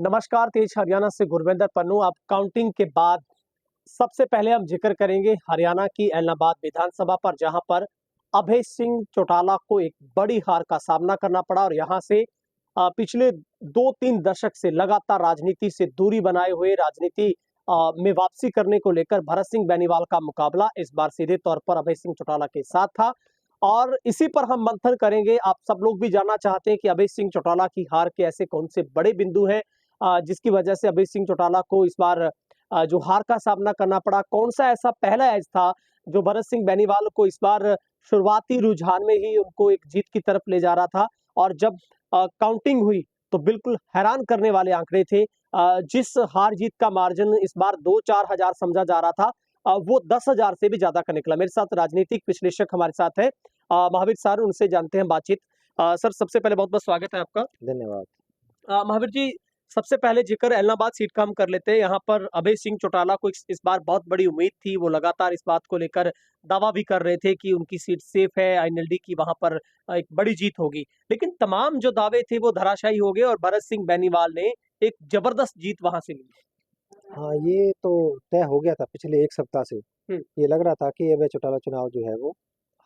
नमस्कार, तेज हरियाणा से गुरविंदर पन्नू। अब काउंटिंग के बाद सबसे पहले हम जिक्र करेंगे हरियाणा की एलनाबाद विधानसभा पर, जहां पर अभय सिंह चौटाला को एक बड़ी हार का सामना करना पड़ा और यहां से पिछले 2-3 दशक से लगातार राजनीति से दूरी बनाए हुए राजनीति में वापसी करने को लेकर भरत सिंह बेनीवाल का मुकाबला इस बार सीधे तौर पर अभय सिंह चौटाला के साथ था और इसी पर हम मंथन करेंगे। आप सब लोग भी जानना चाहते हैं कि अभय सिंह चौटाला की हार के ऐसे कौन से बड़े बिंदु हैं जिसकी वजह से अभय सिंह चौटाला को इस बार जो हार का सामना करना पड़ा। कौन सा ऐसा पहला एज था जो भरत सिंह बेनीवाल को इस बार शुरुआती रुझान में ही उनको एक जीत की तरफ ले जा रहा था और जब काउंटिंग हुई तो बिल्कुल हैरान करने वाले आंकड़े थे। जिस हार जीत का मार्जिन इस बार 2-4 हजार समझा जा रहा था, वो 10,000 से भी ज्यादा का निकला। मेरे साथ राजनीतिक विश्लेषक हमारे साथ है महावीर सर, उनसे जानते हैं बातचीत। सर, सबसे पहले बहुत बहुत स्वागत है आपका। धन्यवाद। महावीर जी, सबसे पहले जिक्र एलनाबाद सीट का हम कर लेते हैं। यहाँ पर अभय सिंह चौटाला को इस बार बहुत बड़ी उम्मीद थी। वो लगातार इस बात को लेकर दावा भी कर रहे थे कि उनकी सीट सेफ है, आईएनएलडी की वहां पर एक बड़ी जीत होगी। लेकिन तमाम जो दावे थे वो धराशायी हो गए और भरत सिंह बेनीवाल ने एक जबरदस्त जीत वहां से ली। हाँ, ये तो तय हो गया था पिछले 1 सप्ताह से। ये लग रहा था कि अभय चौटाला चुनाव जो है वो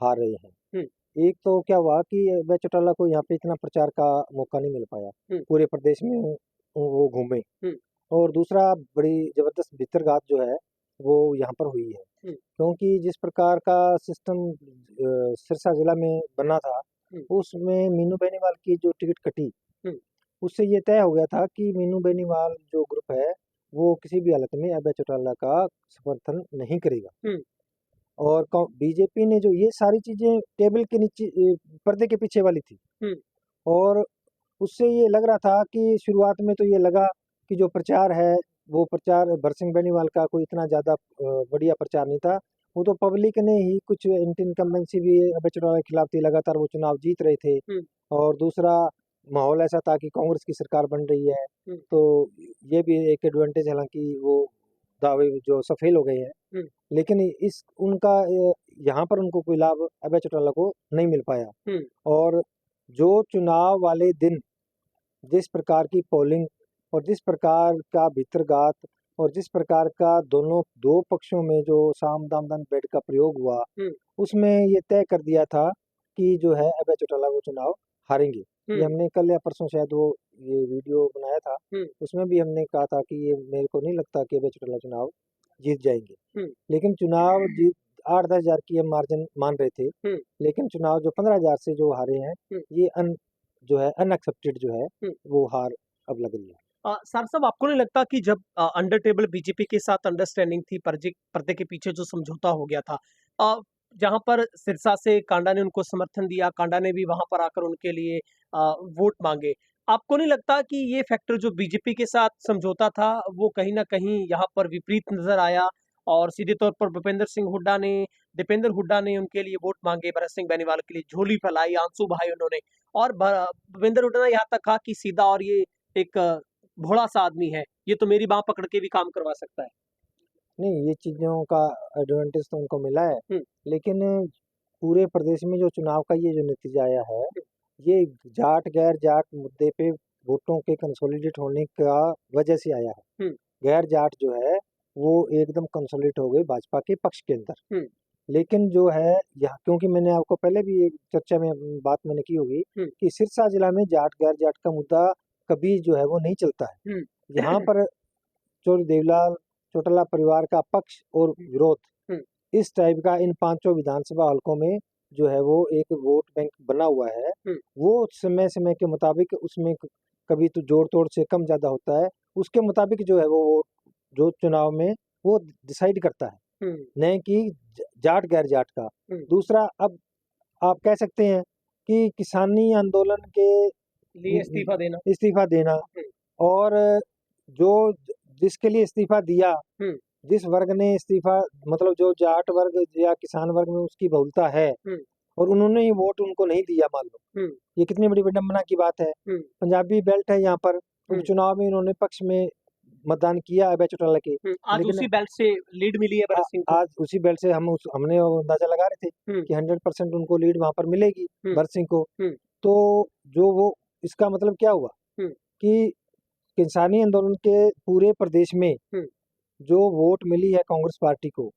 हार रहे हैं। एक तो क्या हुआ कि अभय चौटाला को यहाँ पे इतना प्रचार का मौका नहीं मिल पाया। पूरे प्रदेश में वो घूमे। और दूसरा, बड़ी जबरदस्त भितरघात जो है वो यहाँ पर हुई है। क्योंकि जिस प्रकार का सिस्टम सिरसा जिला में बना था, उसमें मीनू बेनीवाल की जो टिकट कटी, उससे ये तय हो गया था कि मीनू बेनीवाल जो ग्रुप है वो किसी भी हालत में अभय चौटाला का समर्थन नहीं करेगा। और बीजेपी ने जो ये सारी चीजें टेबल के नीचे पर्दे के पीछे वाली थी। और उससे ये लग रहा था कि शुरुआत में तो ये लगा कि जो प्रचार है वो प्रचार भरत सिंह बेनीवाल का कोई इतना ज्यादा बढ़िया प्रचार नहीं था। वो तो पब्लिक ने ही कुछ एंटी इनकम्बेंसी भी अभय चौटाला के खिलाफ थी, लगातार वो चुनाव जीत रहे थे। और दूसरा, माहौल ऐसा था कि कांग्रेस की सरकार बन रही है, तो ये भी एक एडवांटेज, हालांकि वो दावे जो सफेल हो गए हैं। लेकिन इस उनका यहाँ पर उनको कोई लाभ अभय चौटाला को नहीं मिल पाया। और जो चुनाव वाले दिन जिस प्रकार की पोलिंग और जिस प्रकार का भीतरघात और जिस प्रकार का दो पक्षों में जो साम दाम दंड भेद का प्रयोग हुआ, उसमें ये तय कर दिया था कि जो है अभय चौटाला वो चुनाव हारेंगे। ये हमने कल या परसों शायद वो ये वीडियो बनाया था, उसमें भी हमने कहा था कि ये मेरे को नहीं लगता कि अभय चौटाला चुनाव जीत जाएंगे। लेकिन चुनाव जीत 8-10 हजार की हम मार्जिन मान रहे थे, लेकिन चुनाव जो 15 हजार से जो हारे हैं, ये जो है अनएक्सेप्टेड जो है वो हार अब लग रही है। सर साहब, आपको नहीं लगता कि जब अंडर टेबल बीजेपी के साथ अंडरस्टैंडिंग थी, पर्दे के पीछे जो समझौता हो गया था, जहां पर सिरसा से कांडा ने उनको समर्थन दिया, कांडा ने भी वहां पर आकर उनके लिए वोट मांगे, आपको नहीं लगता कि ये फैक्टर जो बीजेपी के साथ समझौता था वो कहीं ना कहीं यहाँ पर विपरीत नजर आया और सीधे तौर पर दीपेंद्र हुड्डा ने उनके लिए वोट मांगे, भरत सिंह बेनीवाल के लिए झोली फैलाई, आंसू बहाए उन्होंने, और भूपेंद्र हुड्डा ने यहाँ तक कहा कि सीधा और ये एक भोला सा आदमी है, ये तो मेरी बाह पकड़ के भी काम करवा सकता है। नहीं, ये चीजों का एडवांटेज तो उनको मिला है, लेकिन पूरे प्रदेश में जो चुनाव का ये जो नतीजा आया है, ये जाट गैर जाट मुद्दे पे वोटों के कंसोलिडेट होने का वजह से आया है। गैर जाट जो है वो एकदम कंसोलिडेट हो गए भाजपा के पक्ष के अंदर। लेकिन जो है यहाँ, क्योंकि मैंने आपको पहले भी एक चर्चा में बात मैंने की होगी कि सिरसा जिला में जाट गैर जाट का मुद्दा कभी जो है वो नहीं चलता है। यहाँ पर चौधरी देवीलाल चौटाला परिवार का पक्ष और विरोध इस टाइप का इन 5 विधानसभा हलकों में जो है वो एक वोट बैंक बना हुआ है। वो समय समय के मुताबिक उसमें कभी तो जोड़ तोड़ से कम ज्यादा होता है, उसके मुताबिक जो है वो जो चुनाव में वो डिसाइड करता है, नहीं कि जाट गैर जाट का। दूसरा, अब आप कह सकते हैं कि किसानी आंदोलन के लिए इस्तीफा देना और जो जिसके लिए इस्तीफा दिया, जिस वर्ग ने इस्तीफा, मतलब जो जाट वर्ग या किसान वर्ग में उसकी बहुलता है और उन्होंने ये वोट उनको नहीं दिया, मान लो, ये कितनी बड़ी विडंबना की बात है। पंजाबी बेल्ट है यहाँ पर, चुनाव में इन्होंने पक्ष में मतदान किया अभय चौटाला के। आज उसी बेल्ट से लीड मिली है भरत सिंह को। आज उसी बेल्ट से हमने अंदाजा लगा रहे थे कि 100% उनको लीड वहां पर मिलेगी भरत सिंह को। तो जो वो, इसका मतलब क्या हुआ कि किसानी आंदोलन के पूरे प्रदेश में जो वोट मिली है कांग्रेस पार्टी को,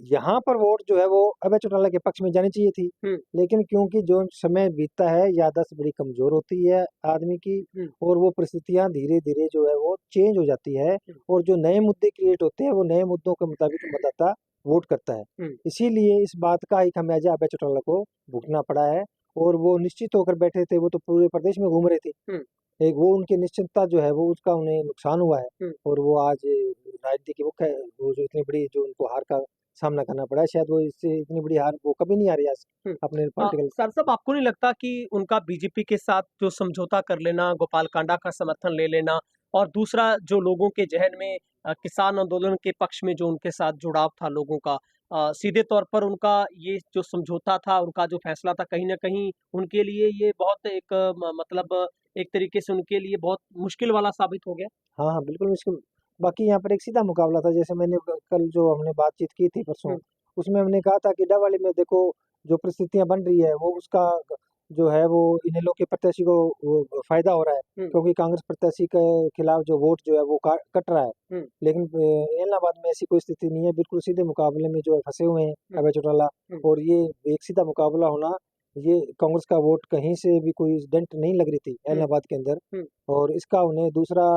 यहाँ पर वोट जो है वो अभय चौटाला के पक्ष में जानी चाहिए थी। लेकिन क्योंकि जो समय बीतता है याददाश्त बड़ी कमजोर होती है आदमी की, और वो परिस्थितियां धीरे धीरे जो है वो चेंज हो जाती है, और जो नए मुद्दे क्रिएट होते हैं वो नए मुद्दों के मुताबिक मतदाता वोट करता है। इसीलिए इस बात का ही खामियाजा अभय चौटाला को भुगतना पड़ा है, और वो निश्चित होकर बैठे थे, वो तो पूरे प्रदेश में घूम रहे थे। एक वो उनकी निश्चितता जो है वो उसका उन्हें नुकसान हुआ है, और वो आज राजनीति की मुख्य वो जो इतनी बड़ी जो उनको हार का सामना करना पड़ा है, शायद वो इससे इतनी बड़ी हार वो कभी नहीं हारी आज अपने पॉलिटिकल। सर साहब, आपको नहीं लगता कि उनका बीजेपी के साथ जो समझौता कर लेना, गोपाल कांडा का समर्थन ले लेना, और दूसरा जो लोगों के जहन में किसान आंदोलन के पक्ष में जो उनके साथ जुड़ाव था लोगों का, सीधे तौर पर उनका ये जो समझौता था, उनका जो फैसला था, कहीं ना कहीं उनके लिए ये बहुत एक मतलब एक तरीके से उनके लिए बहुत मुश्किल वाला साबित हो गया। हाँ हाँ, बिल्कुल मुश्किल। बाकी यहाँ पर एक सीधा मुकाबला था, जैसे मैंने कल जो हमने बातचीत की थी परसों, उसमें हमने कहा था कि डबवाली में देखो जो परिस्थितियां बन रही है वो उसका जो है वो इन लोग के प्रत्याशी को वो फायदा हो रहा है, क्योंकि कांग्रेस प्रत्याशी के खिलाफ जो वोट जो है वो कट रहा है। लेकिन इलाहाबाद में ऐसी कोई स्थिति नहीं है, बिल्कुल सीधे मुकाबले में जो है फंसे हुए हैं अभय चौटाला, और ये एक सीधा मुकाबला होना, ये कांग्रेस का वोट कहीं से भी कोई डेंट नहीं लग रही थी इलाहाबाद के अंदर, और इसका उन्हें दूसरा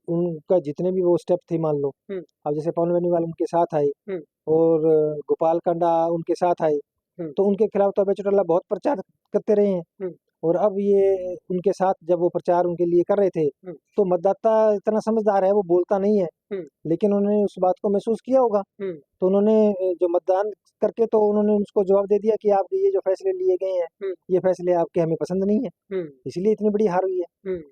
उनका जितने भी वो स्टेप थे मान लो, अब जैसे पवन बेनीवाल उनके साथ आए और गोपाल कांडा उनके साथ आए, तो उनके खिलाफ तो अभय चौटाला बहुत प्रचार करते रहे हैं, और अब ये उनके साथ जब वो प्रचार उनके लिए कर रहे थे, तो मतदाता इतना समझदार है, वो बोलता नहीं है, लेकिन उन्होंने उस बात को महसूस किया होगा, तो उन्होंने जो मतदान करके तो उन्होंने उसको जवाब दे दिया कि आपके ये जो फैसले लिए गए हैं ये फैसले आपके हमें पसंद नहीं है, इसलिए इतनी बड़ी हार हुई है।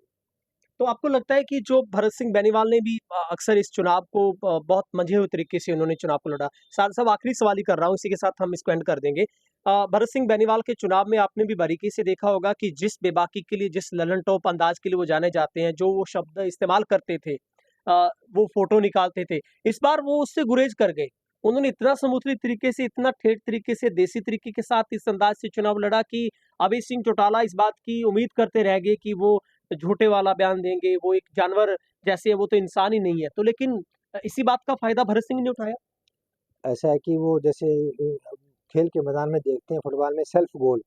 तो आपको लगता है कि जो भरत सिंह बेनीवाल ने भी अक्सर इस चुनाव को बहुत मंझे हुए तरीके से उन्होंने चुनाव को लड़ा। साहब आखिरी सवाल ही कर रहा हूँ, इसी के साथ हम इसको एंड कर देंगे। भरत सिंह बेनीवाल के चुनाव में आपने भी बारीकी से देखा होगा कि जिस बेबाकी के लिए, जिस ललन टॉप अंदाज के लिए वो जाने जाते हैं, जो वो शब्द इस्तेमाल करते थे, वो फोटो निकालते थे, इस बार वो उससे गुरेज कर गए। उन्होंने इतना स्मूथली तरीके से, इतना ठेठ तरीके से, देसी तरीके के साथ इस अंदाज से चुनाव लड़ा कि अभय सिंह चौटाला इस बात की उम्मीद करते रह गए कि वो झूठे वाला बयान देंगे, वो एक जानवर जैसे है, वो तो इंसान ही नहीं है। तो लेकिन इसी बात का फायदा भरत सिंह ने उठाया। ऐसा है कि वो जैसे खेल के मैदान में देखते हैं फुटबॉल में सेल्फ गोल,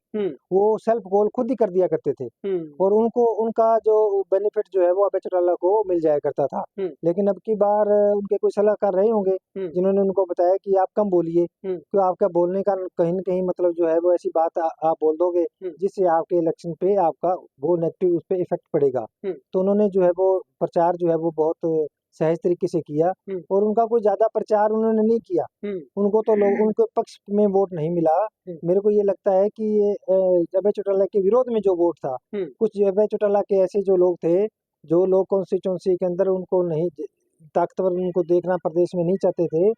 वो सेल्फ गोल खुद ही कर दिया करते थे, और उनको उनका जो बेनिफिट जो है वो अभय चौटाला को मिल जाया करता था। लेकिन अब की बार उनके कोई सलाहकार रहे होंगे जिन्होंने उनको बताया कि आप कम बोलिए, तो आपका बोलने का कहीं न कहीं मतलब जो है वो ऐसी बात आप बोल दोगे जिससे आपके इलेक्शन पे आपका वो नेगेटिव उस पे इफेक्ट पड़ेगा। तो उन्होंने जो है वो प्रचार जो है वो बहुत सहज तरीके से किया, और उनका कोई ज्यादा प्रचार उन्होंने नहीं किया। उनको तो लोग उनके पक्ष में वोट नहीं मिला। मेरे को ये लगता है कि ये अभय चौटाला के विरोध में जो वोट था, कुछ अभय चौटाला के ऐसे जो लोग थे, जो लोग कॉन्स्टिट्यूंसी के अंदर उनको नहीं ताकतवर उनको देखना प्रदेश में नहीं चाहते थे,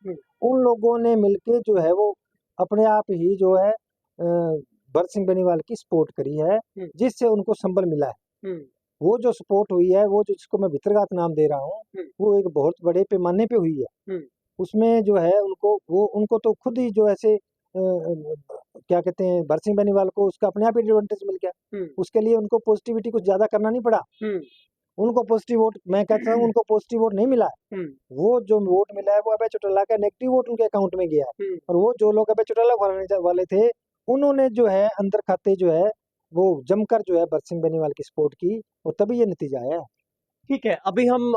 उन लोगों ने मिलके जो है वो अपने आप ही जो है भरत सिंह बेनीवाल की सपोर्ट करी है, जिससे उनको संबल मिला है। वो जो सपोर्ट हुई है, वो जो जिसको मैं भितरघात नाम दे रहा हूँ, वो एक बहुत बड़े पैमाने पे हुई है। उसमें जो है उनको तो खुद ही जो ऐसे क्या कहते हैं, भरत सिंह बेनीवाल को उसका अपने आप ही एडवांटेज मिल गया। उसके लिए उनको पॉजिटिविटी कुछ ज्यादा करना नहीं पड़ा। उनको पॉजिटिव वोट, मैं कहता हूँ उनको पॉजिटिव वोट नहीं मिला है। वो जो वोट मिला है वो अभय चौटाला का नेगेटिव वोट उनके अकाउंट में गया है, और वो जो लोग अभय चौटाला को हराने वाले थे, उन्होंने जो है अंदर खाते जो है वो जमकर जो है भरत सिंह बेनीवाल की सपोर्ट की, और तभी ये नतीजा आया। ठीक है, अभी हम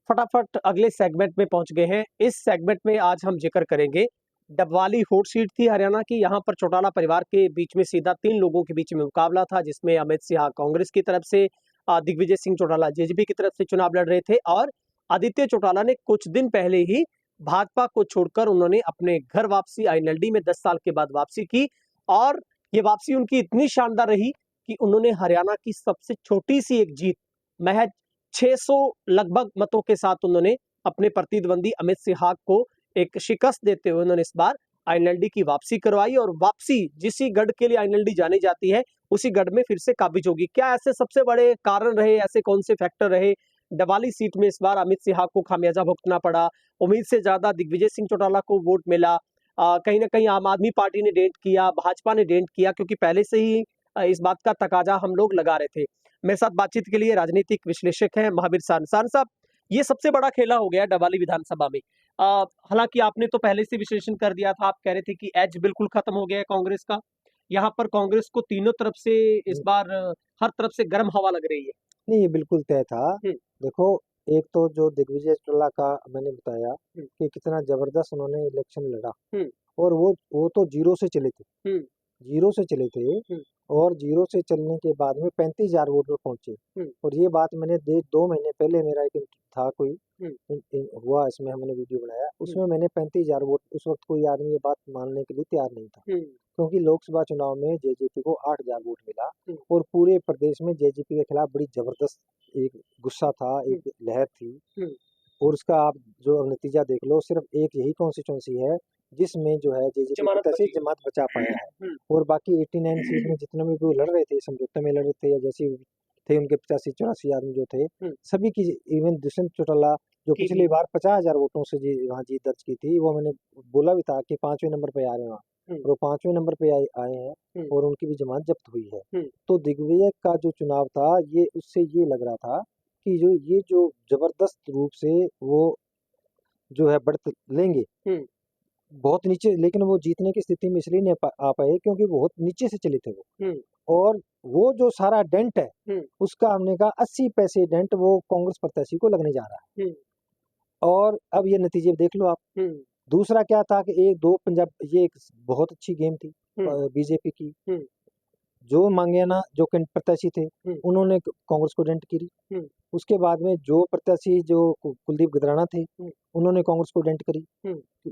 फटाफट अगले सेगमेंट में पहुंच गए हैं। इस सेगमेंट में आज हम जिक्र करेंगे, डबवाली हॉट सीट थी हरियाणा की। यहाँ पर चौटाला परिवार के बीच में सीधा 3 लोगों के बीच में मुकाबला था, जिसमें अमित सिंह कांग्रेस की तरफ से, दिग्विजय सिंह चौटाला जेजेपी की तरफ से चुनाव लड़ रहे थे, और आदित्य चौटाला ने कुछ दिन पहले ही भाजपा को छोड़कर उन्होंने अपने घर वापसी, आईएनएलडी में 10 साल के बाद वापसी की, और ये वापसी उनकी इतनी शानदार रही कि उन्होंने हरियाणा की सबसे छोटी सी एक जीत, महज 600 लगभग मतों के साथ उन्होंने अपने प्रतिद्वंदी अमित सिंह को एक शिकस्त देते हुए उन्होंने इस बार आईएनएलडी की वापसी करवाई, और वापसी जिसी गढ़ के लिए आईएनएलडी जानी जाती है, उसी गढ़ में फिर से काबिज होगी। क्या ऐसे सबसे बड़े कारण रहे, ऐसे कौन से फैक्टर रहे, डबवाली सीट में इस बार अमित सिंह को खामियाजा भुगतना पड़ा, उम्मीद से ज्यादा दिग्विजय सिंह चौटाला को वोट मिला, कहीं ना कहीं आम आदमी पार्टी ने डेंट किया, भाजपा ने डेंट किया, क्योंकि पहले से ही इस बात का तकाजा हम लोग लगा रहे थे। मेरे साथ बातचीत के लिए राजनीतिक विश्लेषक हैं महावीर सान साहब। ये सबसे बड़ा खेला हो गया डबवाली विधानसभा में। हालांकि आपने तो पहले से विश्लेषण कर दिया था, आप कह रहे थे कि एज बिल्कुल खत्म हो गया है कांग्रेस का। यहाँ पर कांग्रेस को तीनों तरफ से इस बार हर तरफ से गर्म हवा लग रही है। नहीं, ये बिल्कुल तय था। देखो, एक तो जो दिग्विजय चौटाला का मैंने बताया कि कितना जबरदस्त उन्होंने इलेक्शन लड़ा, और वो तो जीरो से चले थे, जीरो से चले थे, और जीरो से चलने के बाद में 35,000 वोट पर पहुंचे। और ये बात मैंने 2 महीने पहले मेरा एक था कोई हुआ, इसमें हमने वीडियो बनाया, उसमें मैंने 35,000 वोट, उस वक्त कोई आदमी ये बात मानने के लिए तैयार नहीं था, क्योंकि लोकसभा चुनाव में जेजेपी को 8,000 वोट मिला, और पूरे प्रदेश में जेजेपी के खिलाफ बड़ी जबरदस्त एक गुस्सा था, एक लहर थी। और उसका आप जो नतीजा देख लो, सिर्फ एक यही कॉन्स्टिट्यूंसी है जिसमें जो है जेजेपी प्रत्याशी जमात बचा पाया है, और बाकी 89 सीट में जितने भी वो लड़ रहे थे, समझौते में लड़ रहे थे, या जैसे थे उनके 85-84 आदमी जो थे, सभी की, इवन दुष्यंत चौटाला जो पिछली बार 50,000 वोटों से वहाँ जीत दर्ज की थी, वो मैंने बोला भी था कि 5वें नंबर पे आ रहे हैं वहाँ, वो 5वें नंबर पे आए हैं, और उनकी भी जमानत जब्त हुई है। तो दिग्विजय का जो चुनाव था, ये उससे ये लग रहा था कि जो जबरदस्त रूप से वो जो है बढ़त लेंगे बहुत नीचे, लेकिन वो जीतने की स्थिति में इसलिए नहीं आ पाए क्योंकि बहुत नीचे से चले थे वो, और वो जो सारा डेंट है उसका हमने कहा 80 पैसे डेंट वो कांग्रेस प्रत्याशी को लगने जा रहा है। और अब ये नतीजे देख लो आप। दूसरा क्या था कि 1-2 पंजाब, ये एक बहुत अच्छी गेम थी बीजेपी की, जो मांगेना जो प्रत्याशी थे उन्होंने कांग्रेस को डेंट करी। उसके बाद में जो प्रत्याशी जो कुलदीप गदराना थे उन्होंने कांग्रेस को डेंट करी।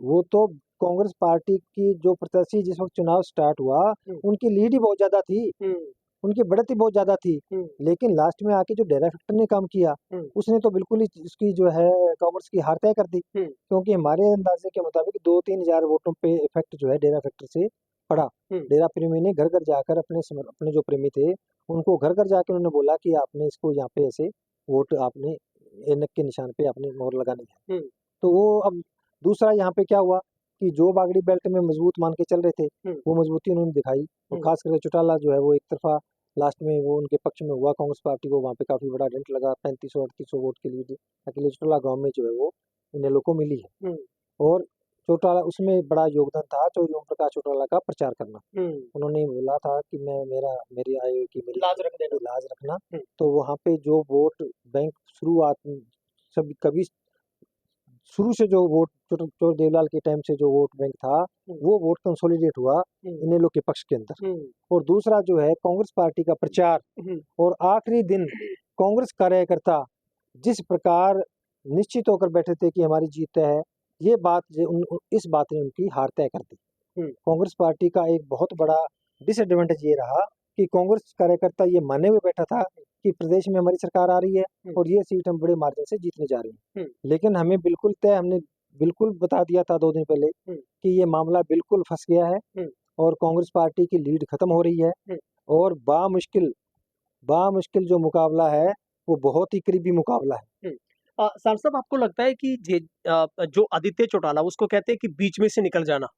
वो तो कांग्रेस पार्टी की जो प्रत्याशी जिस वक्त चुनाव स्टार्ट हुआ उनकी लीड ही बहुत ज्यादा थी, उनकी बढ़त ही बहुत ज्यादा थी, लेकिन लास्ट में आके जो डेरा फैक्टर ने काम किया उसने तो बिल्कुल ही उसकी जो है कांग्रेस की हार तय कर दी, क्योंकि हमारे अंदाजे के मुताबिक 2-3 हजार वोटों पे इफेक्ट जो है डेरा फैक्टर से पड़ा। डेरा प्रेमी ने घर घर जाकर अपने जो प्रेमी थे उनको घर घर जाकर उन्होंने बोला कि आपने इसको यहाँ पे ऐसे वोट आपने एनक के निशान पे आपने मोहर लगानी है। तो वो अब दूसरा यहाँ पे क्या हुआ कि जो बागड़ी बेल्ट में मजबूत मान के चल रहे थे वो मजबूती उन्होंने दिखाई, और खास करके चौटाला जो है वो एक तरफा लास्ट में वो उनके पक्ष में हुआ, कांग्रेस पार्टी को वहाँ पे काफी बड़ा डेंट लगा, 3500-3800 वोट की लीड अकेले चौटाला गाँव में जो है वो इनेलो को मिली है। और चौटाला उसमें बड़ा योगदान था चौधरी ओम प्रकाश चौटाला का प्रचार करना। उन्होंने बोला था कि मेरी आय की मेरी लाज रखना। तो वहाँ पे जो वोट बैंक शुरुआत कभी शुरू से जो वोट चौधरी देवलाल के टाइम से जो वोट बैंक था वो वोट कंसोलिडेट हुआ इनेलो के पक्ष के अंदर। और दूसरा जो है कांग्रेस पार्टी का प्रचार, और आखिरी दिन कांग्रेस कार्यकर्ता जिस प्रकार निश्चित होकर बैठे थे कि हमारी जीत है, ये बात इस बात ने उनकी हार तय कर दी। कांग्रेस पार्टी का एक बहुत बड़ा डिसएडवांटेज ये रहा कि कांग्रेस कार्यकर्ता ये माने हुए बैठा था कि प्रदेश में हमारी सरकार आ रही है और ये सीट हम बड़े मार्जिन से जीतने जा रही है, लेकिन हमने बिल्कुल बता दिया था 2 दिन पहले कि ये मामला बिल्कुल फंस गया है और कांग्रेस पार्टी की लीड खत्म हो रही है, और बामुश्किल जो मुकाबला है वो बहुत ही करीबी मुकाबला है। सर साहब, आपको लगता है कि जो आदित्य चौटाला उसको कहते हैं कि बीच में से निकल जाना,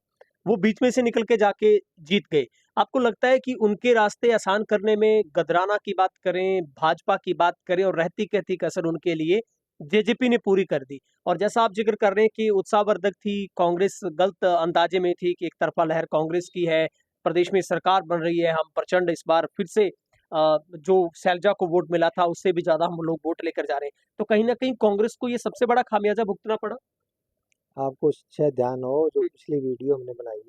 वो बीच में से निकल के जाके जीत गए। आपको लगता है कि उनके रास्ते आसान करने में गदराना की बात करें, भाजपा की बात करें, और रहती कहती कसर उनके लिए जेजेपी ने पूरी कर दी? और जैसा आप जिक्र कर रहे हैं कि उत्साहवर्धक थी, कांग्रेस गलत अंदाजे में थी कि एक तरफा लहर कांग्रेस की है, प्रदेश में सरकार बन रही है, हम प्रचंड इस बार फिर से जो शैलजा को वोट मिला था उससे भी ज्यादा हम लोग वोट लेकर जा रहे हैं, तो कहीं ना कहीं कांग्रेस को ये सबसे बड़ा खामियाजा भुगतना पड़ा। आपको शायद ध्यान हो जो पिछली वीडियो हमने बनाई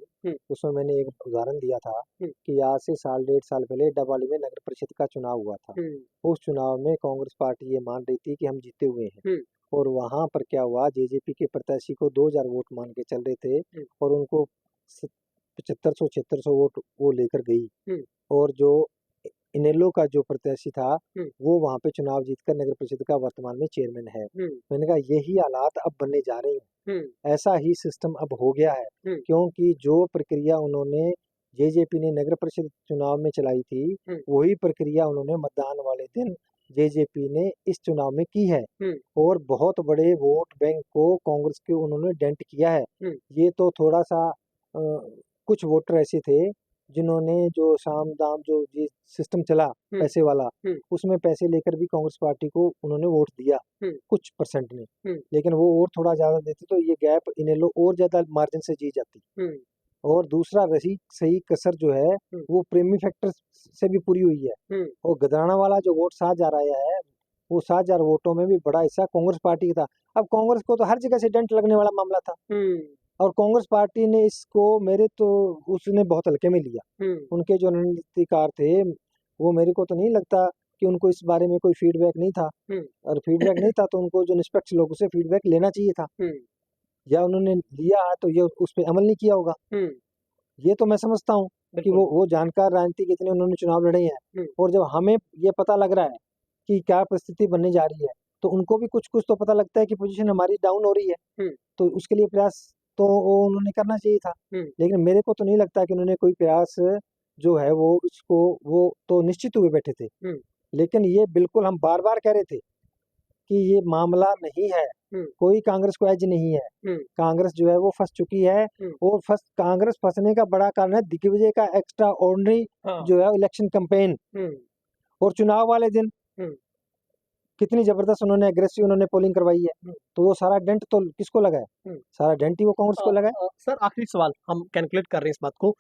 उसमें मैंने एक उदाहरण दिया था कि आज से 1.5 साल पहले डबवाली में नगर परिषद का चुनाव हुआ था। उस चुनाव में कांग्रेस पार्टी ये मान रही थी कि हम जीते हुए हैं, और वहां पर क्या हुआ, जेजेपी के प्रत्याशी को 2,000 वोट मान के चल रहे थे और उनको 7500-7600 वोट वो लेकर गई, और जो इनेलो का जो प्रत्याशी था वो वहां पे चुनाव जीतकर नगर परिषद का वर्तमान में चेयरमैन है। मैंने कहा यही हालात अब बनने जा रहे हैं, ऐसा ही सिस्टम अब हो गया है, क्योंकि जो प्रक्रिया उन्होंने जेजेपी ने नगर परिषद चुनाव में चलाई थी वही प्रक्रिया उन्होंने मतदान वाले दिन जेजेपी ने इस चुनाव में की है, और बहुत बड़े वोट बैंक को कांग्रेस के उन्होंने डेंट किया है। ये तो थोड़ा सा कुछ वोटर ऐसे थे जिन्होंने जो साम दाम जो ये सिस्टम चला पैसे वाला, उसमें पैसे लेकर भी कांग्रेस पार्टी को उन्होंने वोट दिया कुछ परसेंट ने, लेकिन वो और थोड़ा ज्यादा देते तो ये गैप इन्हें लो और ज्यादा मार्जिन से जीत जाती। और दूसरा रही सही कसर जो है वो प्रेमी फैक्टर से भी पूरी हुई है। और गदराना वाला जो वोट 7,000 आया है, वो 7,000 वोटों में भी बड़ा हिस्सा कांग्रेस पार्टी का था। अब कांग्रेस को तो हर जगह से डेंट लगने वाला मामला था, और कांग्रेस पार्टी ने इसको मेरे तो उसने बहुत हल्के में लिया। उनके जो रणनीतिकार थे वो मेरे को तो नहीं लगता कि उनको इस बारे में कोई फीडबैक नहीं था, और फीडबैक नहीं था तो उनको जो निष्पक्ष लोगों से फीडबैक लेना चाहिए था, या उन्होंने लिया है तो ये उस पर अमल नहीं किया होगा। ये तो मैं समझता हूँ कि वो जानकार राजनीति इतने उन्होंने चुनाव लड़े हैं, और जब हमें ये पता लग रहा है कि क्या परिस्थिति बनने जा रही है तो उनको भी कुछ कुछ तो पता लगता है कि पोजीशन हमारी डाउन हो रही है, तो उसके लिए प्रयास तो उन्होंने करना चाहिए था। लेकिन मेरे को तो नहीं लगता कि उन्होंने कोई प्रयास जो है वो इसको वो तो निश्चित हुए बैठे थे। लेकिन ये बिल्कुल हम बार बार कह रहे थे कि ये मामला नहीं है, कोई कांग्रेस को एज नहीं है, कांग्रेस जो है वो फंस चुकी है। और कांग्रेस फंसने का बड़ा कारण है दिग्विजय का एक्स्ट्रा ऑर्डिनरी जो है इलेक्शन कैंपेन, और चुनाव वाले दिन कितनी जबरदस्त उन्होंने एग्रेसिव उन्होंने पोलिंग करवाई है, तो वो सारा डेंट तो किसको लगा है? सारा डेंट ही वो कांग्रेस को लगा है। सर आखिरी सवाल हम कैलकुलेट कर रहे हैं इस बात को,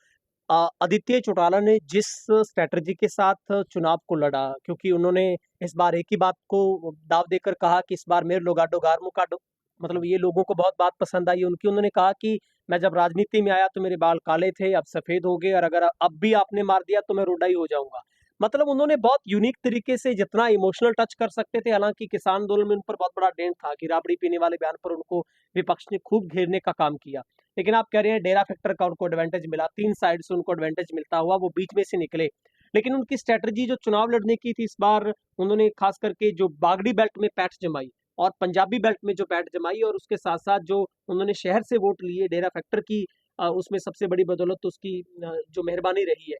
आदित्य चौटाला ने जिस स्ट्रेटजी के साथ चुनाव को लड़ा, क्योंकि उन्होंने इस बार एक ही बात को दाव देकर कहा कि इस बार मेरे लोगाडो गार मुकाडो, मतलब ये लोगों को बहुत बात पसंद आई उनकी। उन्होंने कहा कि मैं जब राजनीति में आया तो मेरे बाल काले थे, अब सफेद हो गए, और अगर अब भी आपने मार दिया तो मैं रोडाई हो जाऊंगा। मतलब उन्होंने बहुत यूनिक तरीके से जितना इमोशनल टच कर सकते थे, हालांकि किसान आंदोलन में उन पर बहुत बड़ा डेंट था कि राबड़ी पीने वाले बयान पर उनको विपक्ष ने खूब घेरने का काम किया। लेकिन आप कह रहे हैं डेरा फैक्टर का उनको एडवांटेज मिला, 3 साइड से उनको एडवांटेज मिलता हुआ वो बीच में से निकले। लेकिन उनकी स्ट्रेटजी जो चुनाव लड़ने की थी इस बार, उन्होंने खास करके जो बागड़ी बेल्ट में पैठ जमाई और पंजाबी बेल्ट में जो पैठ जमाई, और उसके साथ साथ जो उन्होंने शहर से वोट लिए डेरा फैक्टर की, उसमें सबसे बड़ी बदौलत तो उसकी जो मेहरबानी रही है।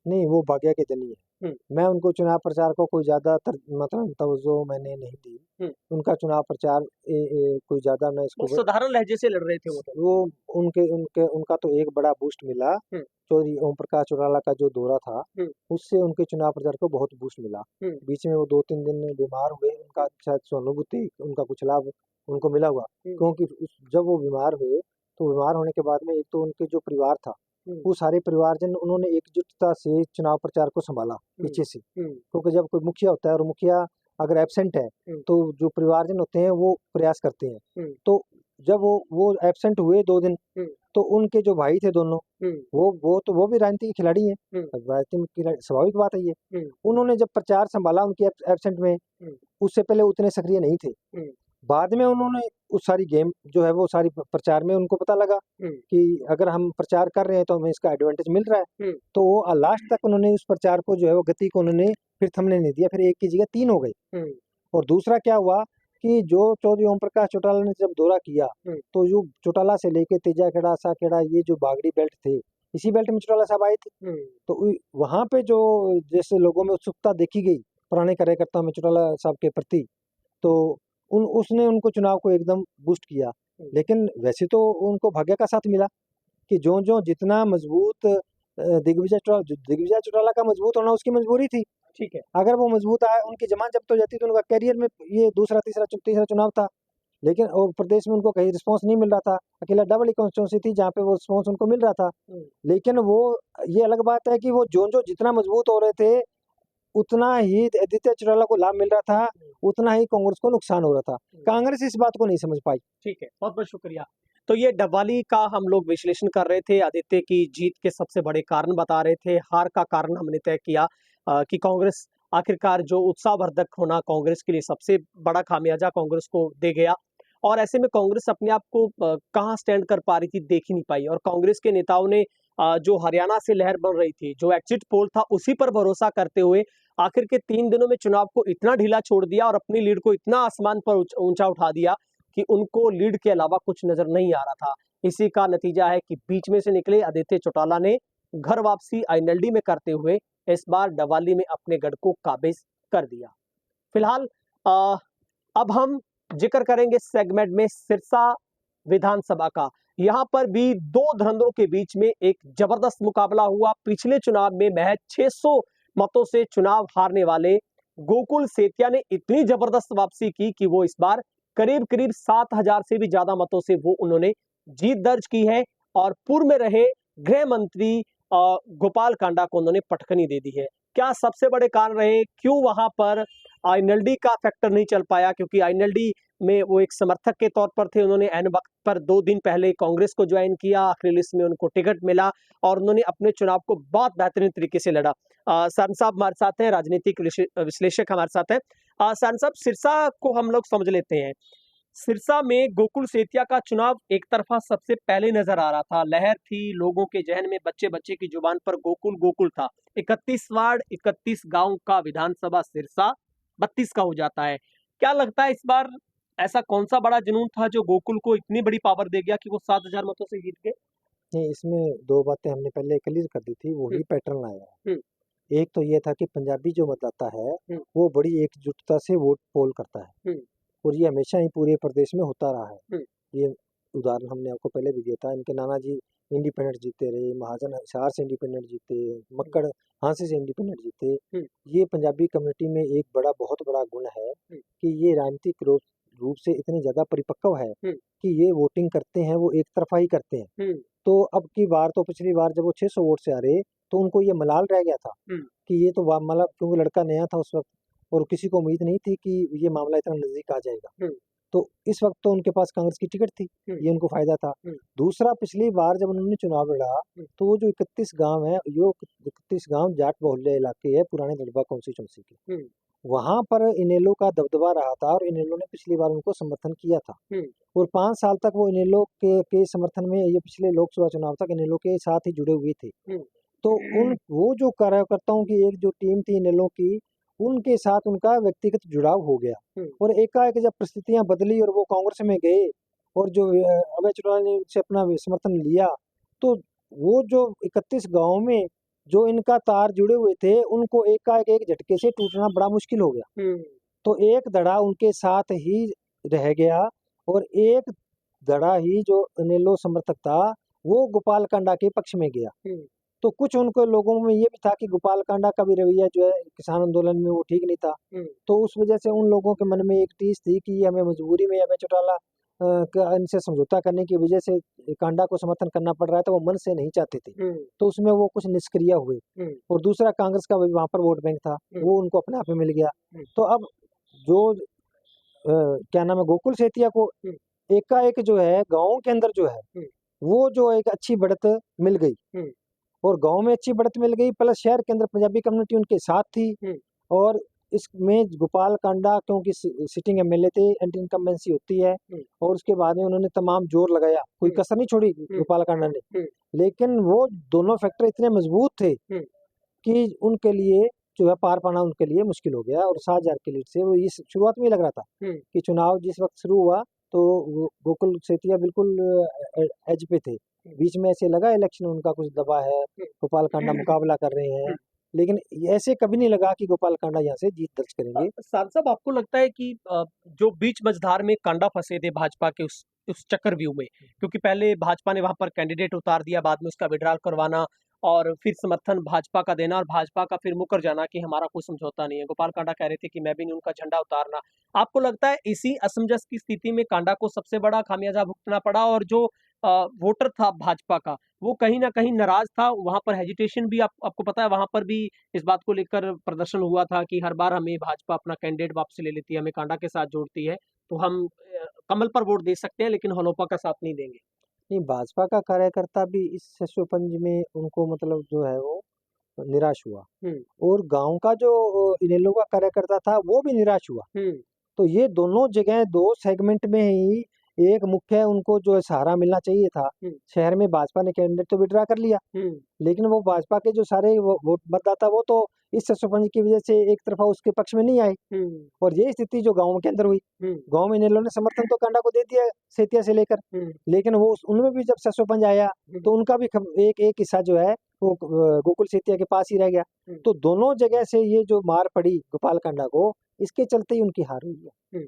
नहीं, वो भाग्य के धनी है। मैं उनको चुनाव प्रचार को कोई ज्यादा मतलब तवज्जो मैंने नहीं दी। उनका चुनाव प्रचार कोई ज्यादा मैं इसको साधारण लहजे से लड़ रहे थे वो उनके उनके उनका तो एक बड़ा बूस्ट मिला। चौधरी ओम प्रकाश चौटाला का जो दौरा था उससे उनके चुनाव प्रचार को बहुत बूस्ट मिला। बीच में वो 2-3 दिन बीमार हुए, उनका शायद सहानुभूति उनका कुछ लाभ उनको मिला हुआ, क्योंकि जब वो बीमार हुए तो बीमार होने के बाद में एक तो उनके जो परिवार था वो सारे परिवारजन उन्होंने एकजुटता से चुनाव प्रचार को संभाला पीछे से, क्योंकि जब कोई मुखिया होता है और मुखिया अगर एब्सेंट है तो जो परिवारजन होते हैं वो प्रयास करते हैं। तो जब वो एब्सेंट हुए 2 दिन, तो उनके जो भाई थे दोनों वो भी राजनीति के खिलाड़ी हैं, राजनीति में स्वाभाविक बात है ये। उन्होंने जब प्रचार संभाला उनके एब्सेंट में, उससे पहले उतने सक्रिय नहीं थे। बाद में उन्होंने उस सारी गेम जो है वो सारी प्रचार में उनको पता लगा कि अगर हम प्रचार कर रहे हैं तो हमें इसका एडवांटेज मिल रहा है, तो वो लास्ट तक उन्होंने उस प्रचार को जो है वो गति को उन्होंने फिर थमने नहीं दिया, फिर 1 की जगह 3 हो गए। और दूसरा क्या हुआ कि जो चौधरी ओम प्रकाश चौटाला ने जब दौरा किया तो जो चौटाला से लेके तेजाखेड़ा साखेड़ा ये जो बागड़ी बेल्ट थे, इसी बेल्ट में चौटाला साहब आए थे। तो वहां पे जो जैसे लोगों में उत्सुकता देखी गई पुराने कार्यकर्ताओं में चौटाला साहब के प्रति, तो उसने उनको चुनाव को एकदम बूस्ट किया। लेकिन वैसे तो उनको भाग्य का साथ मिला कि जो जितना मजबूत दिग्विजय चौटाला का मजबूत होना उसकी मजबूरी थी। ठीक है, अगर वो मजबूत आया, उनकी जमानत जब्त हो जाती तो उनका कैरियर में ये दूसरा तीसरा चुनाव था। लेकिन और प्रदेश में उनको कहीं रिस्पांस नहीं मिल रहा था, अकेला डबल कॉन्स्टिट्यूंसी थी जहाँ पे वो रिस्पांस उनको मिल रहा था। लेकिन वो ये अलग बात है कि वो जो जितना मजबूत हो रहे थे उतना ही आदित्य चौटाला को लाभ मिल रहा था, उतना ही कांग्रेस को नुकसान हो रहा था। कांग्रेस इस बात को नहीं समझ पाई। ठीक है, बहुत बहुत शुक्रिया। तो ये डबवाली का हम लोग विश्लेषण कर रहे थे, आदित्य की जीत के सबसे बड़े कारण बता रहे थे। हार का कारण हमने तय किया कि कांग्रेस आखिरकार जो उत्साहवर्धक होना कांग्रेस के लिए सबसे बड़ा खामियाजा कांग्रेस को दे गया, और ऐसे में कांग्रेस अपने आप को कहाँ स्टैंड कर पा रही थी देख ही नहीं पाई। और कांग्रेस के नेताओं ने जो हरियाणा से लहर बन रही थी, जो एग्जिट पोल था उसी पर भरोसा करते हुए आखिर के 3 दिनों में चुनाव को इतना ढीला छोड़ दिया और अपनी लीड को इतना आसमान पर ऊंचा उठा दिया कि उनको लीड के अलावा कुछ नजर नहीं आ रहा था। इसी का नतीजा है कि बीच में से निकले आदित्य चौटाला ने घर वापसी आईएनएलडी में करते हुए इस बार डवाली में अपने गढ़ को काबिज कर दिया। फिलहाल अब हम जिक्र करेंगे सेगमेंट में सिरसा विधानसभा का। यहाँ पर भी दो धुरंधरों के बीच में एक जबरदस्त मुकाबला हुआ। पिछले चुनाव में महज 600 मतों से चुनाव हारने वाले गोकुल सेतिया ने इतनी जबरदस्त वापसी की कि वो इस बार करीब करीब 7000 से भी ज्यादा मतों से वो उन्होंने जीत दर्ज की है और पूर्व में रहे गृह मंत्री गोपाल कांडा को उन्होंने पटखनी दे दी है। क्या सबसे बड़े कारण रहे, क्यों वहां पर आईएनएलडी का फैक्टर नहीं चल पाया? क्योंकि आईएनएलडी में वो एक समर्थक के तौर पर थे, उन्होंने एन वक्त पर 2 दिन पहले कांग्रेस को ज्वाइन किया, आखिरी लिस्ट में उनको टिकट मिला और उन्होंने अपने चुनाव को बहुत बेहतरीन तरीके से लड़ा। सन साहब हमारे साथ हैं, राजनीतिक विश्लेषक हमारे साथ हैं। सन साहब, सिरसा को हम लोग समझ लेते हैं। सिरसा में गोकुल सेतिया का चुनाव एक तरफा सबसे पहले नजर आ रहा था, लहर थी, लोगों के जहन में बच्चे बच्चे की जुबान पर गोकुल गोकुल था। 31 वार्ड 31 गांव का विधानसभा सिरसा 32 का हो जाता है। क्या लगता है इस बार ऐसा कौन सा बड़ा जुनून था जो गोकुल को इतनी बड़ी पावर दे गया कि वो 7000 मतों से जीत गए? नहीं, इसमें 2 बातें हमने पहले क्लियर कर दी थी, वही पैटर्न आया है। एक तो ये था कि पंजाबी जो मतदाता है, वो बड़ी एकजुटता से वोट पोल करता है और ये हमेशा ही पूरे प्रदेश में होता रहा है। ये उदाहरण हमने आपको पहले भी दिया था, इनके नाना जी इंडिपेंडेंट जीते रहे, महाजन हिसार से इंडिपेंडेंट जीते, मक्कड़ हांसी से इंडिपेंडेंट जीते। ये पंजाबी कम्युनिटी में एक बहुत बड़ा गुण है कि ये राजनीतिक रूप से इतने ज्यादा परिपक्व है कि ये वोटिंग करते हैं वो एक तरफा ही करते हैं। तो अब की बार तो पिछली बार जब वो 600 वोट से हारे तो उनको ये मलाल रह गया था कि ये तो मतलब क्योंकि लड़का नया था उस वक्त और किसी को उम्मीद नहीं थी कि ये मामला इतना नजदीक आ जाएगा। तो इस वक्त तो उनके पास कांग्रेस की टिकट थी, ये उनको फायदा था। दूसरा, पिछली बार जब उन्होंने चुनाव लड़ा तो वो जो 31 गांव है, यो 31 गांव जाट बहुल्य इलाके है पुराने दड़बा कॉन्स्टिट्यूंसी के, वहां पर इनेलो का दबदबा रहा था और इनेलो ने पिछली बार उनको समर्थन किया था और 5 साल तक वो इनेलो के समर्थन में, ये पिछले लोकसभा चुनाव तक इनेलो के साथ ही जुड़े हुए थे। तो वो जो कार्यकर्ताओं की एक जो टीम थी इनेलो की, उनके साथ उनका व्यक्तिगत जुड़ाव हो गया और एकाएक जब परिस्थितियां बदली और वो कांग्रेस में गए और जो अभय चौटाला ने उनसे अपना समर्थन लिया, तो वो जो 31 गांव में जो इनका तार जुड़े हुए थे उनको एकाएक एक झटके से टूटना बड़ा मुश्किल हो गया। तो एक धड़ा उनके साथ ही रह गया और एक धड़ा ही जो इनेलो समर्थक था वो गोपाल कांडा के पक्ष में गया। तो कुछ उनको लोगों में ये भी था कि गोपाल कांडा का भी रवैया जो है किसान आंदोलन में वो ठीक नहीं था, तो उस वजह से उन लोगों के मन में एक टीस थी कि हमें मजबूरी में अभय चौटाला इनसे समझौता करने की वजह से कांडा को समर्थन करना पड़ रहा है, तो वो मन से नहीं चाहते थे, तो उसमें वो कुछ निष्क्रिय हुए। और दूसरा, कांग्रेस का वहां पर वोट बैंक था, वो उनको अपने आप में मिल गया। तो अब जो क्या नाम है, गोकुल सेतिया को एकाएक जो है गाँव के अंदर जो है वो जो एक अच्छी बढ़त मिल गई और गांव में अच्छी बढ़त मिल गई, प्लस शहर के अंदर पंजाबी कम्युनिटी उनके साथ थी और इसमें गोपाल कांडा क्योंकि सिटिंग एमएलए थे, एंटी इनकम्बेंसी होती है और उसके बाद में उन्होंने तमाम जोर लगाया, कोई कसर नहीं छोड़ी गोपाल कांडा ने। लेकिन वो दोनों फैक्टर इतने मजबूत थे कि उनके लिए जो है पार पाना उनके लिए मुश्किल हो गया और 7000 की लीड से वो इस शुरुआत में लग रहा था कि चुनाव जिस वक्त शुरू हुआ तो गोकुल सेतिया बिल्कुल एज पे थे, बीच में ऐसे लगा इलेक्शन उनका कुछ दबा है, गोपाल कांडा मुकाबला कर रहे हैं, लेकिन ऐसे कभी नहीं लगा कि गोपाल कांडा यहाँ से जीत दर्ज करेंगे। साहब, आपको लगता है कि जो बीच मझधार में कांडा फंसे थे भाजपा के उस चक्रव्यूह में, क्योंकि पहले भाजपा ने वहां पर कैंडिडेट उतार दिया, बाद में उसका विड्रॉल करवाना और फिर समर्थन भाजपा का देना और भाजपा का फिर मुकर जाना कि हमारा कोई समझौता नहीं है, गोपाल कांडा कह रहे थे कि मैं भी नहीं उनका झंडा उतारना। आपको लगता है इसी असमंजस की स्थिति में कांडा को सबसे बड़ा खामियाजा भुगतना पड़ा और जो वोटर था भाजपा का वो कहीं ना कहीं नाराज था, वहां पर हेजिटेशन भी आपको पता है, वहां पर भी इस बात को लेकर प्रदर्शन हुआ था कि हर बार हमें भाजपा अपना कैंडिडेट वापस ले लेती है, हमें कांडा के साथ जोड़ती है, तो हम कमल पर वोट दे सकते हैं लेकिन हलोपा का साथ नहीं देंगे। नहीं, भाजपा का कार्यकर्ता भी इस शशोपंज में उनको मतलब जो है वो निराश हुआ और गांव का जो इनेलो का कार्यकर्ता था वो भी निराश हुआ। तो ये दोनों जगह 2 सेगमेंट में ही एक मुख्य उनको जो सहारा मिलना चाहिए था। शहर में भाजपा ने कैंडिडेट तो विड्रा कर लिया, लेकिन वो भाजपा के जो सारे वोट मतदाता वो तो इस शशोपंज की वजह से एक तरफा उसके पक्ष में नहीं आए और ये स्थिति जो गांव के अंदर हुई, गांव में इनेलो ने समर्थन तो कांडा को दे दिया सेतिया से लेकर, लेकिन वो उनमें भी जब शशोपंज आया तो उनका भी एक हिस्सा जो है वो गोकुल सेतिया के पास ही रह गया। तो दोनों जगह से ये जो मार पड़ी गोपाल कांडा को, इसके चलते ही उनकी हार हुई है।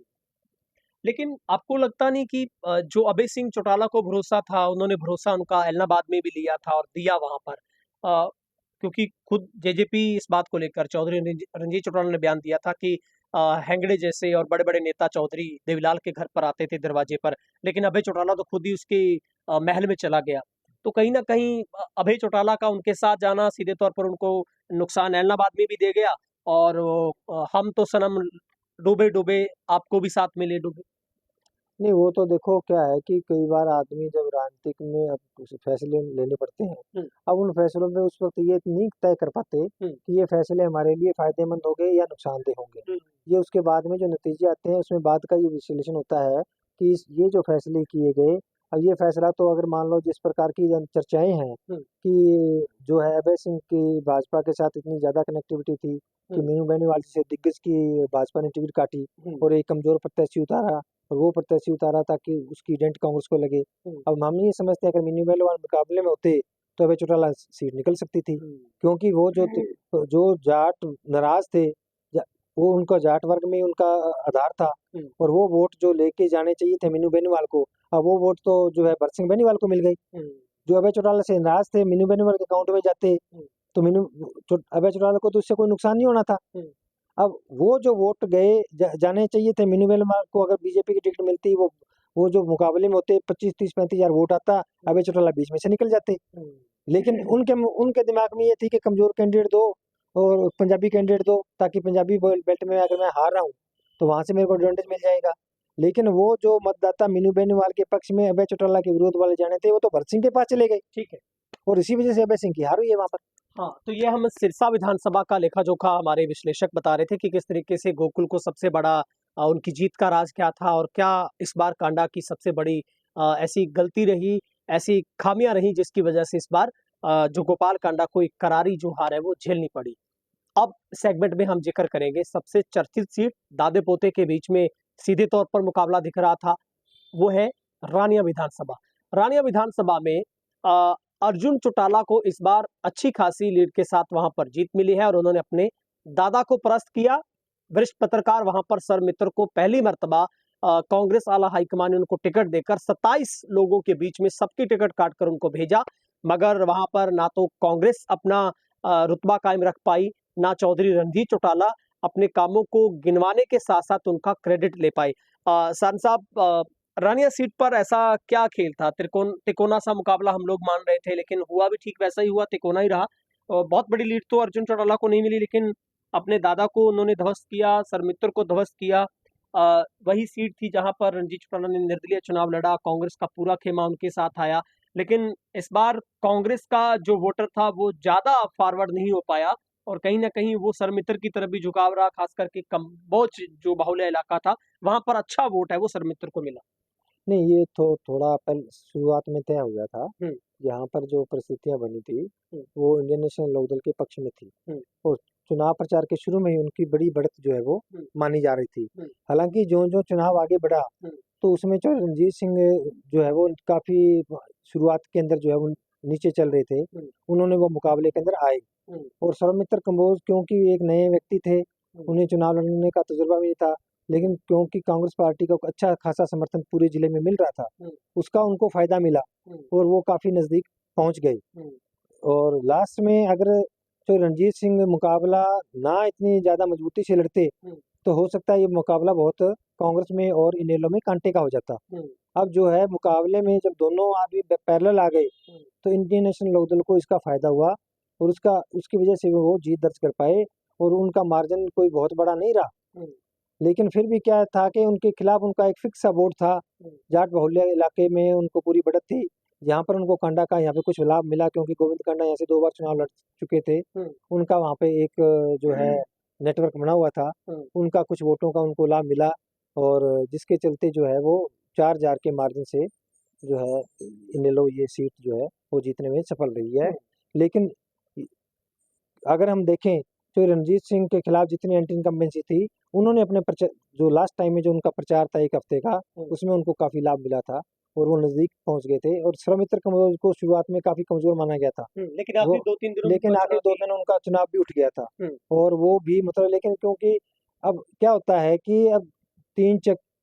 लेकिन आपको लगता नहीं कि जो अभय सिंह चौटाला को भरोसा था, उन्होंने भरोसा उनका एलनाबाद में भी लिया था और दिया वहां पर, क्योंकि खुद जेजेपी इस बात को लेकर चौधरी रणजीत चौटाला ने बयान दिया था कि हेंगड़े जैसे और बड़े बड़े नेता चौधरी देवीलाल के घर पर आते थे दरवाजे पर, लेकिन अभय चौटाला तो खुद ही उसके महल में चला गया। तो कहीं ना कहीं अभय चौटाला का उनके साथ जाना सीधे तौर पर उनको नुकसान एलनाबाद में भी दे गया, और हम तो सनम डूबे डूबे आपको भी साथ में ले डूबे। नहीं, वो तो देखो क्या है कि कई बार आदमी जब राजनीतिक में अब कुछ फैसले लेने पड़ते हैं, हम्म, अब उन फैसलों में उस वक्त ये नहीं तय कर पाते हम्म, कि ये फैसले हमारे लिए फायदेमंद होंगे या नुकसानदेह होंगे। हम्म, ये उसके बाद में जो नतीजे आते हैं उसमें बाद का ये विश्लेषण होता है कि ये जो फैसले किए गए, अब ये फैसला तो अगर मान लो जिस प्रकार की चर्चाएं हैं हम्म, कि जो है अभय सिंह की भाजपा के साथ इतनी ज्यादा कनेक्टिविटी थी कि हम्म, मीनू बेनीवाल जैसे दिग्गज की भाजपा ने टिकट काटी हम्म, और एक कमजोर प्रत्याशी उतारा, और वो प्रत्याशी उतारा ताकि उसकी डेंट कांग्रेस को लगे। हम्म, अब हम ये समझते हैं अगर मीनू बेनीवाल मुकाबले में होते तो अभय चौटाला सीट निकल सकती थी, हम्म, क्योंकि वो जो जाट नाराज थे, वो उनका जाट वर्ग में उनका आधार था, हम्म, और वो वोट जो लेके जाने चाहिए थे मीनू बेनीवाल को, अब वो वोट तो जो है भरत सिंह बेनीवाल को मिल गई। हम्म, जो अभय चौटाला से नाराज थे मीनू बेनीवाल के अकाउंट में जाते हम्म, तो अभय चौटाला को तो उससे कोई नुकसान नहीं होना था। हम्म, अब वो जो वोट गए जाने चाहिए थे मीनू बेनीवाल को, अगर बीजेपी की टिकट मिलती, वो जो मुकाबले में होते 25-30-35 हजार वोट आता, अभय चौटाला बीच में से निकल जाते। हम्म, लेकिन उनके उनके दिमाग में ये थी कि कमजोर कैंडिडेट दो और पंजाबी कैंडिडेट दो, ताकि पंजाबी बेल्ट में अगर मैं हार रहा हूँ तो वहां से मेरे को एडवांटेज मिल जाएगा। लेकिन वो जो मतदाता मीनू बेनीवाल के पक्ष में अभय चौटाला के विरोध वाले जाने थे, वो तो भरत सिंह के पास चले गए, ठीक है। और इसी वजह से अभय सिंह की हार हुई है वहां पर। हाँ, तो ये हम सिरसा विधानसभा का लेखा जोखा हमारे विश्लेषक बता रहे थे कि किस तरीके से गोकुल को सबसे बड़ा उनकी जीत का राज क्या था, और क्या इस बार कांडा की सबसे बड़ी ऐसी गलती रही, ऐसी खामियां रही जिसकी वजह से इस बार जो गोपाल कांडा को एक करारी जो हार है वो झेलनी पड़ी। अब सेगमेंट में हम जिक्र करेंगे सबसे चर्चित सीट, दादे पोते के बीच में सीधे तौर पर मुकाबला दिख रहा था, वो है रानिया विधानसभा। रानिया विधानसभा में अ, अर्जुन चौटाला को इस बार अच्छी खासी लीड के साथ वहां पर जीत मिली है, और उन्होंने अपने दादा को परास्त किया। वरिष्ठ पत्रकार वहां पर सर मित्र को पहली मर्तबा कांग्रेस आला हाईकमान ने उनको टिकट देकर 27 लोगों के बीच में सबकी टिकट काटकर उनको भेजा, मगर वहां पर ना तो कांग्रेस अपना रुतबा कायम रख पाई, ना चौधरी रणजीत चौटाला अपने कामों को गिनवाने के साथ साथ उनका क्रेडिट ले पाए। सान साहब, रानिया सीट पर ऐसा क्या खेल था? तिकोना सा मुकाबला हम लोग मान रहे थे, लेकिन हुआ भी ठीक वैसा ही हुआ, तिकोना ही रहा। और बहुत बड़ी लीड तो अर्जुन चौटाला को नहीं मिली, लेकिन अपने दादा को उन्होंने ध्वस्त किया, सरमित्र को ध्वस्त किया। वही सीट थी जहां पर रणजीत चौटाला ने निर्दलीय चुनाव लड़ा, कांग्रेस का पूरा खेमा उनके साथ आया, लेकिन इस बार कांग्रेस का जो वोटर था वो ज्यादा फॉरवर्ड नहीं हो पाया, और कहीं ना कहीं वो सरमित्र की तरफ भी झुकाव रहा, खास करके कम्बोज जो बाहुल्य इलाका था वहां पर अच्छा वोट है वो सरमित्र को मिला। नहीं, ये तो थोड़ा पहले शुरुआत में तय हो गया था। हम्म, यहाँ पर जो परिस्थितियां बनी थी हम्म, वो इंडियन नेशनल लोकदल के पक्ष में थी, हम्म, और चुनाव प्रचार के शुरू में ही उनकी बड़ी बढ़त जो है वो हम्म, मानी जा रही थी। हम्म, हालांकि जो जो चुनाव आगे बढ़ा, हम्म, तो उसमें जो रणजीत सिंह जो है वो काफी शुरुआत के अंदर जो है वो नीचे चल रहे थे, हम्म, उन्होंने वो मुकाबले के अंदर आए। हम्म, और सौमित्र कंबोज क्योंकि एक नए व्यक्ति थे, हम्म, उन्हें चुनाव लड़ने का तजुर्बा भी नहीं था, लेकिन क्योंकि कांग्रेस पार्टी का अच्छा खासा समर्थन पूरे जिले में मिल रहा था, हम्म, उसका उनको फायदा मिला, हम्म, और वो काफी नजदीक पहुंच गए। हम्म, और लास्ट में अगर जो रणजीत सिंह मुकाबला ना इतनी ज्यादा मजबूती से लड़ते, हम्म, तो हो सकता है ये मुकाबला बहुत कांग्रेस में और इनेलो में कांटे का हो जाता। हम्म, अब जो है मुकाबले में जब दोनों आदमी पैरेलल आ गए, हम्म, तो इंडियन नेशनल लोकदल को इसका फायदा हुआ, और उसकी वजह से वो जीत दर्ज कर पाए, और उनका मार्जिन कोई बहुत बड़ा नहीं रहा। हम्म, लेकिन फिर भी क्या था कि उनके खिलाफ उनका एक फिक्स सा वोट था, हम्म, जाट बहुल्य इलाके में उनको पूरी बढ़त थी, जहाँ पर उनको कांडा का यहाँ पे कुछ लाभ मिला, क्योंकि गोविंद कांडा यहाँ से 2 बार चुनाव लड़ चुके थे। हम्म, उनका वहाँ पे एक जो है नेटवर्क बना हुआ था, हम्म, उनका कुछ वोटों का उनको लाभ मिला, और जिसके चलते जो है वो 4 हजार के मार्जिन से जो है इनेलो ये सीट जो है वो जीतने में सफल रही है। हम्म, लेकिन अगर हम देखें तो रणजीत सिंह के खिलाफ जितनी एंटी इनकम्बेंसी थी, उन्होंने अपने प्रचार जो लास्ट टाइम में जो उनका प्रचार था 1 हफ्ते का, हम्म, उसमें उनको काफी लाभ मिला था, और वो नजदीक पहुंच गए थे, और सौमित्र कंबोज को शुरुआत में काफी कमजोर माना गया था लेकिन वो, आखिरी 2-3 दिनों में लेकिन उनका आखिर चुनाव 2 दिन उनका चुनाव भी उठ गया था। हम्म, और वो भी मतलब, लेकिन क्योंकि अब क्या होता है कि अब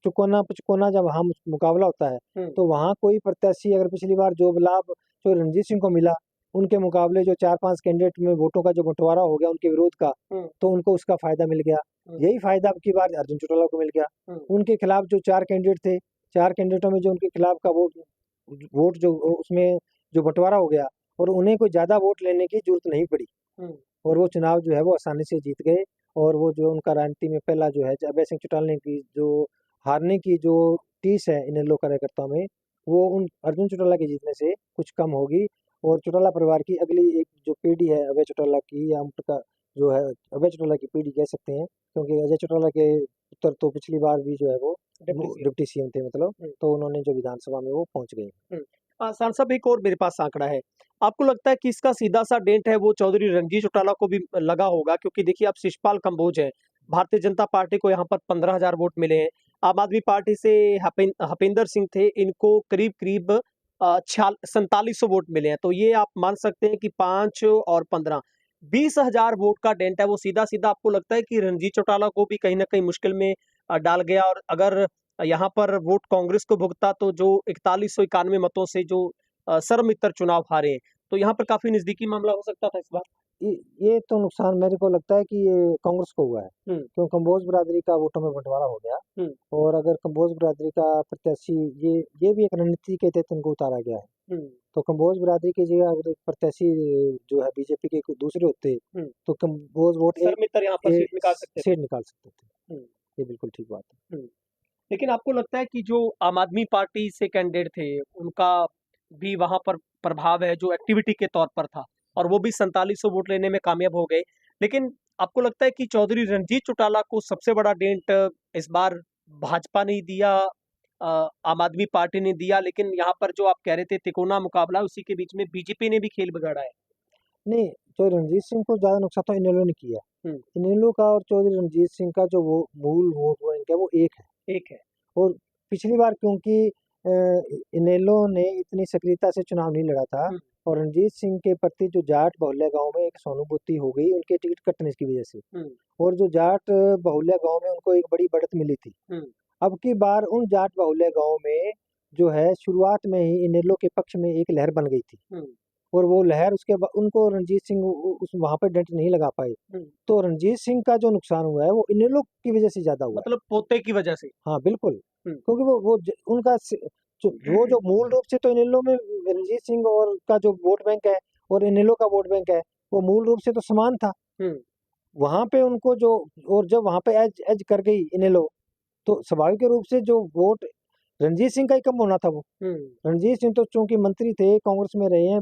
चुकोना पचकोना जब वहाँ मुकाबला होता है तो वहाँ कोई प्रत्याशी अगर पिछली बार जो लाभ जो रणजीत सिंह को मिला उनके मुकाबले जो 4-5 कैंडिडेट में वोटों का जो बंटवारा हो गया उनके विरोध का, तो उनको उसका फायदा मिल गया। यही फायदा अब की बार अर्जुन चौटाला को मिल गया। उनके खिलाफ जो 4 कैंडिडेट थे, 4 कैंडिडेटों में जो उनके खिलाफ का वोट जो उसमें जो बंटवारा हो गया और उन्हें कोई ज़्यादा वोट लेने की जरूरत नहीं पड़ी और वो चुनाव जो है वो आसानी से जीत गए। और वो जो उनका राजनीति में पहला जो है अभय सिंह चौटाला की जो हारने की जो टीस है इनेलो कार्यकर्ताओं में, वो उन अर्जुन चौटाला के जीतने से कुछ कम होगी। और चौटाला परिवार की अगली एक जो पीढ़ी है अभय चौटाला की, या उनका जो है अभय चौटाला की पीढ़ी कह सकते हैं, क्योंकि अजय चौटाला के पुत्र तो पिछली बार भी जो है वो डिप्टी सीएम थे, मतलब तो उन्होंने जो विधानसभा में वो पहुंच गए। सांसद एक और मेरे पास आंकड़ा है, आपको लगता है कि इसका सीधा सा डेंट है वो चौधरी रणजीत चौटाला को भी लगा होगा? क्योंकि देखिए अब शिषपाल कंबोज है, भारतीय जनता पार्टी को यहाँ पर 15,000 वोट मिले हैं, आम आदमी पार्टी से हपेंद्र सिंह थे, इनको करीब करीब 4700 वोट मिले हैं। तो ये आप मान सकते हैं कि 5 और 15 20,000 वोट का डेंट है, वो सीधा सीधा आपको लगता है कि रणजीत चौटाला को भी कहीं ना कहीं मुश्किल में डाल गया। और अगर यहाँ पर वोट कांग्रेस को भुगता तो जो 4191 मतों से जो सर्वमित्र चुनाव हारे हैं, तो यहाँ पर काफी नजदीकी मामला हो सकता था इस बार। ये तो नुकसान मेरे को लगता है कि ये कांग्रेस को हुआ है, क्योंकि कंबोज बिरादरी का वोटों में बंटवारा हो गया। और अगर कंबोज बिरादरी का प्रत्याशी ये भी एक रणनीति के तहत उनको उतारा गया है, तो कंबोज बिरादरी की जगह अगर प्रत्याशी जो है बीजेपी के दूसरे होते तो कंबोज वोट यहाँ पर सीट निकाल सकते थे। ये बिल्कुल ठीक बात है। लेकिन आपको लगता है कि जो आम आदमी पार्टी से कैंडिडेट थे उनका भी वहां पर प्रभाव है, जो एक्टिविटी के तौर पर था, और वो भी 4700 वोट लेने में कामयाब हो गए। लेकिन आपको लगता है कि चौधरी रणजीत चौटाला को सबसे बड़ा डेंट इस बार भाजपा ने दिया, आम आदमी पार्टी ने दिया, लेकिन यहाँ पर जो आप कह रहे थे तिकोना मुकाबला, उसी के बीच में बीजेपी ने भी खेल बिगाड़ा है? नहीं, चौधरी रणजीत सिंह को ज्यादा नुकसान तो इनेलो ने किया। इनेलो का और चौधरी रणजीत सिंह का जो वो मूल वोट बैंक है वो एक है। और पिछली बार क्योंकि इनेलो ने इतनी सक्रियता से चुनाव नहीं लड़ा था और रणजीत सिंह के प्रति जो जाट बहुल्य गांव में एक सहानुभूति हो गई उनके टिकट कटने की वजह से, और जो जाट बहुल्य गांव में उनको एक बड़ी बढ़त मिली थी। अब की बार उन जाट बहुल्य गांव में जो है शुरुआत में ही इनेलो के पक्ष में एक लहर बन गई थी, और वो लहर उसके बाद उनको रणजीत सिंह उस वहां पर डेंट नहीं लगा पाए। तो रणजीत सिंह का जो नुकसान हुआ है वो इनेलो की वजह से ज्यादा हुआ, मतलब पोते की वजह से। हाँ बिल्कुल, क्योंकि वो उनका वो जो मूल रूप से तो इनेलो में रणजीत सिंह और का जो वोट बैंक है और इनेलो का वोट बैंक है वो मूल रूप से तो समान था। वहां पे उनको जो, और जब वहां पे एज कर गई इनेलो तो स्वाभाविक रूप से जो वोट रणजीत सिंह का ही कम होना था। वो रणजीत सिंह तो चूंकि मंत्री थे, कांग्रेस में रहे हैं,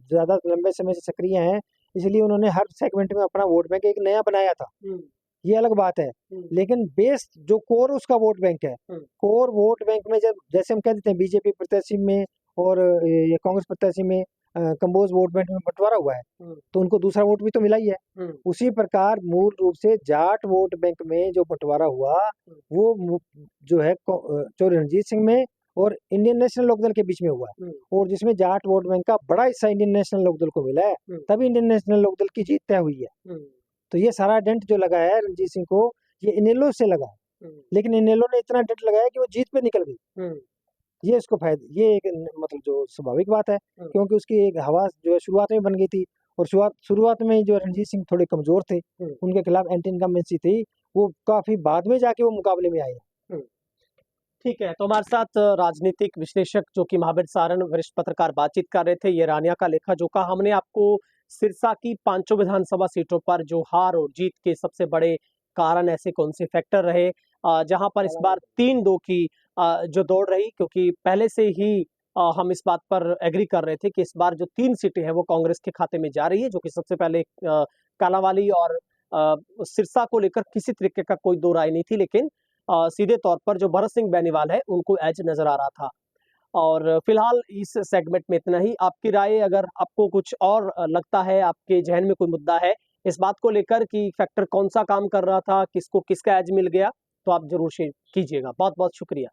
ज्यादा लंबे समय से सक्रिय हैं, इसलिए उन्होंने हर सेगमेंट में अपना वोट बैंक एक नया बनाया था, ये अलग बात है। लेकिन बेस जो कोर उसका वोट बैंक है, कोर वोट बैंक में जब जैसे हम कह देते हैं बीजेपी प्रत्याशी में और ये कांग्रेस प्रत्याशी में कंबोज वोट बैंक में बंटवारा हुआ है तो उनको दूसरा वोट भी तो मिला ही है। उसी प्रकार मूल रूप से जाट वोट बैंक में जो बंटवारा हुआ वो जो है चौधरी रणजीत सिंह में और इंडियन नेशनल लोकदल के बीच में हुआ है, और जिसमें जाट वोट बैंक का बड़ा हिस्सा इंडियन नेशनल लोकदल को मिला है, तभी इंडियन नेशनल लोकदल की जीत तय हुई है। तो ये सारा डेंट जो लगा है रणजीत सिंह को ये इनेलो से लगा है, लेकिन इनेलो ने इतना डेंट लगाया कि वो जीत पे निकल गई। ये इसको फायदा, ये एक मतलब जो स्वाभाविक बात है, क्योंकि उसकी एक हवा जो है शुरुआत में बन गई थी, और शुरुआत में जो रणजीत सिंह थोड़े कमजोर थे, उनके खिलाफ एंटी इनकम्बेंसी थी, वो काफी बाद में जाके वो मुकाबले में आए। ठीक है, तो हमारे साथ राजनीतिक विश्लेषक जो कि महावीर सारण वरिष्ठ पत्रकार बातचीत कर रहे थे। ये रानिया का लेखा जोखा हमने आपको सिरसा की 5 विधानसभा सीटों पर जो हार और जीत के सबसे बड़े कारण ऐसे कौन से फैक्टर रहे, जहां पर इस बार 3-2 की जो दौड़ रही, क्योंकि पहले से ही हम इस बात पर एग्री कर रहे थे कि इस बार जो 3 सीटें हैं वो कांग्रेस के खाते में जा रही है, जो कि सबसे पहले कालावाली और सिरसा को लेकर किसी तरीके का कोई दो राय नहीं थी, लेकिन सीधे तौर पर जो भरत सिंह बेनीवाल है उनको एज नजर आ रहा था। और फिलहाल इस सेगमेंट में इतना ही। आपकी राय, अगर आपको कुछ और लगता है, आपके जहन में कोई मुद्दा है इस बात को लेकर कि फैक्टर कौन सा काम कर रहा था, किसको किसका एज मिल गया, तो आप जरूर शेयर कीजिएगा। बहुत बहुत शुक्रिया।